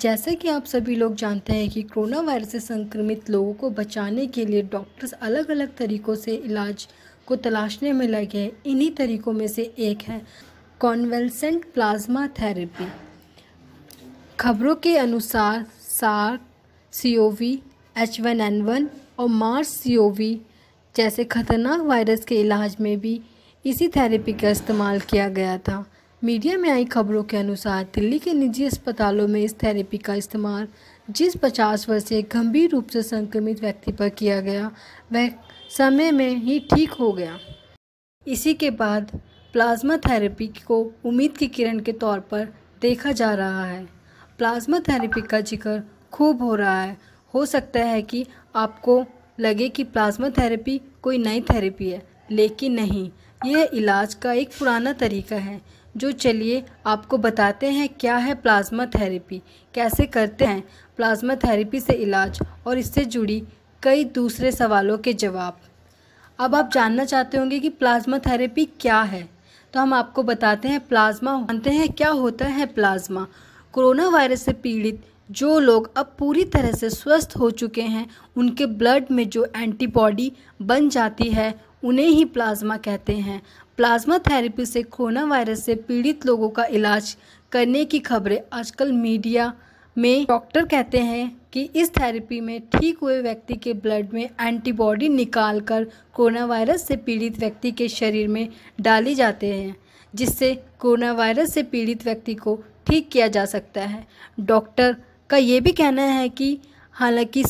जैसा कि आप सभी लोग जानते हैं कि कोरोना वायरस से संक्रमित लोगों को बचाने के लिए डॉक्टर्स अलग अलग तरीक़ों से इलाज को तलाशने में लगे हैं। इन्हीं तरीक़ों में से एक है कॉन्वेलेंट प्लाज्मा थेरेपी। खबरों के अनुसार SARS-CoV, H1N1 और MARS-CoV जैसे खतरनाक वायरस के इलाज में भी इसी थेरेपी का इस्तेमाल किया गया था। मीडिया में आई खबरों के अनुसार दिल्ली के निजी अस्पतालों में इस थेरेपी का इस्तेमाल जिस 50 वर्षीय गंभीर रूप से संक्रमित व्यक्ति पर किया गया वह समय में ही ठीक हो गया। इसी के बाद प्लाज्मा थेरेपी को उम्मीद की किरण के तौर पर देखा जा रहा है। प्लाज्मा थेरेपी का जिक्र खूब हो रहा है। हो सकता है कि आपको लगे कि प्लाज्मा थेरेपी कोई नई थेरेपी है, लेकिन नहीं, यह इलाज का एक पुराना तरीका है। जो चलिए आपको बताते हैं क्या है प्लाज्मा थेरेपी, कैसे करते हैं प्लाज्मा थेरेपी से इलाज और इससे जुड़ी कई दूसरे सवालों के जवाब। अब आप जानना चाहते होंगे कि प्लाज्मा थेरेपी क्या है, तो हम आपको बताते हैं जानते हैं क्या होता है प्लाज्मा। कोरोना वायरस से पीड़ित जो लोग अब पूरी तरह से स्वस्थ हो चुके हैं, उनके ब्लड में जो एंटीबॉडी बन जाती है उन्हें ही प्लाज्मा कहते हैं। प्लाज्मा थेरेपी से कोरोना वायरस से पीड़ित लोगों का इलाज करने की खबरें आजकल मीडिया में डॉक्टर कहते हैं कि इस थेरेपी में ठीक हुए व्यक्ति के ब्लड में एंटीबॉडी निकालकर कोरोना वायरस से पीड़ित व्यक्ति के शरीर में डाली जाते हैं, जिससे कोरोना वायरस से पीड़ित व्यक्ति को ठीक किया जा सकता है। डॉक्टर का ये भी कहना है कि हालांकि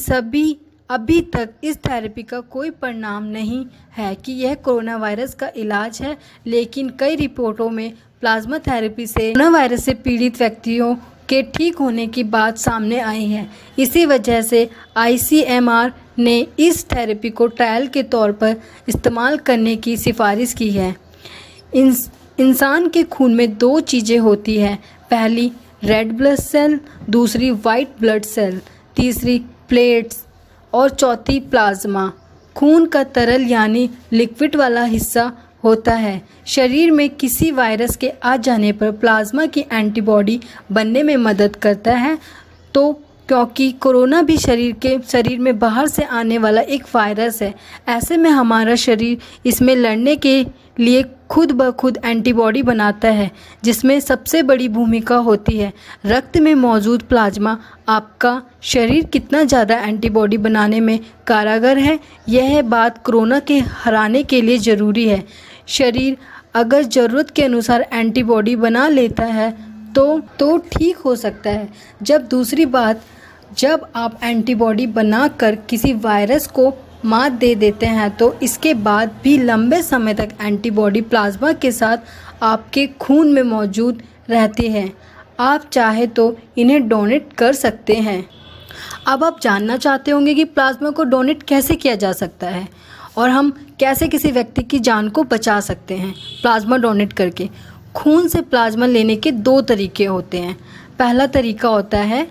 अभी तक इस थेरेपी का कोई परिणाम नहीं है कि यह कोरोना वायरस का इलाज है, लेकिन कई रिपोर्टों में प्लाज्मा थेरेपी से कोरोना वायरस से पीड़ित व्यक्तियों के ठीक होने की बात सामने आई है। इसी वजह से ICMR ने इस थेरेपी को ट्रायल के तौर पर इस्तेमाल करने की सिफारिश की है। इंसान के खून में दो चीज़ें होती हैं, पहली रेड ब्लड सेल, दूसरी वाइट ब्लड सेल, तीसरी प्लेट्स और चौथी प्लाज्मा। खून का तरल यानी लिक्विड वाला हिस्सा होता है। शरीर में किसी वायरस के आ जाने पर प्लाज्मा की एंटीबॉडी बनने में मदद करता है। तो क्योंकि कोरोना भी शरीर में बाहर से आने वाला एक वायरस है, ऐसे में हमारा शरीर इसमें लड़ने के लिए खुद ब खुद एंटीबॉडी बनाता है, जिसमें सबसे बड़ी भूमिका होती है रक्त में मौजूद प्लाज्मा। आपका शरीर कितना ज़्यादा एंटीबॉडी बनाने में कारगर है, यह बात कोरोना के हराने के लिए ज़रूरी है। शरीर अगर ज़रूरत के अनुसार एंटीबॉडी बना लेता है तो ठीक हो सकता है। दूसरी बात, जब आप एंटीबॉडी बनाकर किसी वायरस को मात दे देते हैं तो इसके बाद भी लंबे समय तक एंटीबॉडी प्लाज्मा के साथ आपके खून में मौजूद रहती है। आप चाहे तो इन्हें डोनेट कर सकते हैं। अब आप जानना चाहते होंगे कि प्लाज्मा को डोनेट कैसे किया जा सकता है और हम कैसे किसी व्यक्ति की जान को बचा सकते हैं प्लाज्मा डोनेट करके। खून से प्लाज्मा लेने के दो तरीके होते हैं। पहला तरीका होता है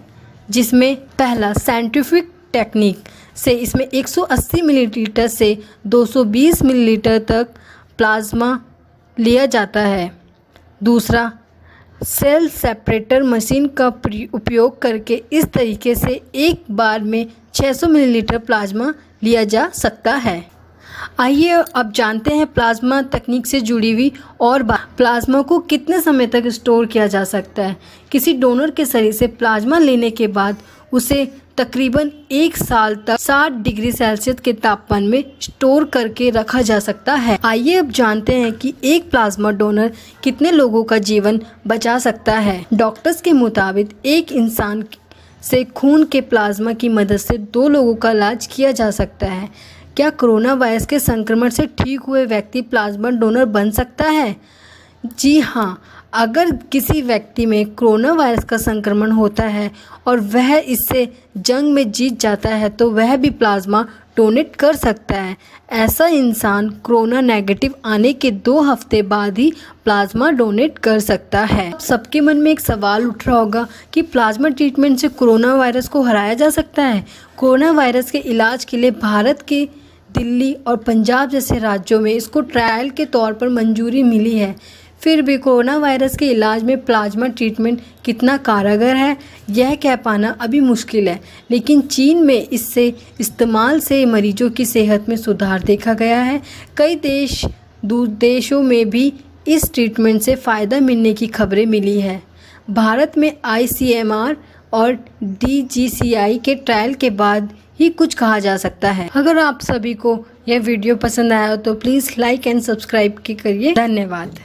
जिसमें साइंटिफिक टेक्निक से इसमें 180 मिलीलीटर से 220 मिलीलीटर तक प्लाज्मा लिया जाता है। दूसरा सेल सेपरेटर मशीन का उपयोग करके इस तरीके से एक बार में 600 मिलीलीटर प्लाज्मा लिया जा सकता है। आइए अब जानते हैं प्लाज्मा तकनीक से जुड़ी हुई और प्लाज्मा को कितने समय तक स्टोर किया जा सकता है। किसी डोनर के शरीर से प्लाज्मा लेने के बाद उसे तकरीबन 1 साल तक 60 डिग्री सेल्सियस के तापमान में स्टोर करके रखा जा सकता है। आइए अब जानते हैं कि एक प्लाज्मा डोनर कितने लोगों का जीवन बचा सकता है। डॉक्टर्स के मुताबिक एक इंसान से खून के प्लाज्मा की मदद से 2 लोगों का इलाज किया जा सकता है। क्या कोरोना वायरस के संक्रमण से ठीक हुए व्यक्ति प्लाज्मा डोनर बन सकता है? जी हाँ, अगर किसी व्यक्ति में कोरोना वायरस का संक्रमण होता है और वह इससे जंग में जीत जाता है तो वह भी प्लाज्मा डोनेट कर सकता है। ऐसा इंसान कोरोना नेगेटिव आने के 2 हफ्ते बाद ही प्लाज्मा डोनेट कर सकता है। सबके मन में एक सवाल उठ रहा होगा कि प्लाज्मा ट्रीटमेंट से कोरोना वायरस को हराया जा सकता है। कोरोना वायरस के इलाज के लिए भारत के दिल्ली और पंजाब जैसे राज्यों में इसको ट्रायल के तौर पर मंजूरी मिली है। फिर भी कोरोना वायरस के इलाज में प्लाज्मा ट्रीटमेंट कितना कारगर है यह कह पाना अभी मुश्किल है, लेकिन चीन में इससे इस्तेमाल से मरीजों की सेहत में सुधार देखा गया है। कई देशों में भी इस ट्रीटमेंट से फ़ायदा मिलने की खबरें मिली है। भारत में ICMR और DGCI के ट्रायल के बाद ही कुछ कहा जा सकता है। अगर आप सभी को यह वीडियो पसंद आया तो प्लीज़ लाइक एंड सब्सक्राइब करिए। धन्यवाद।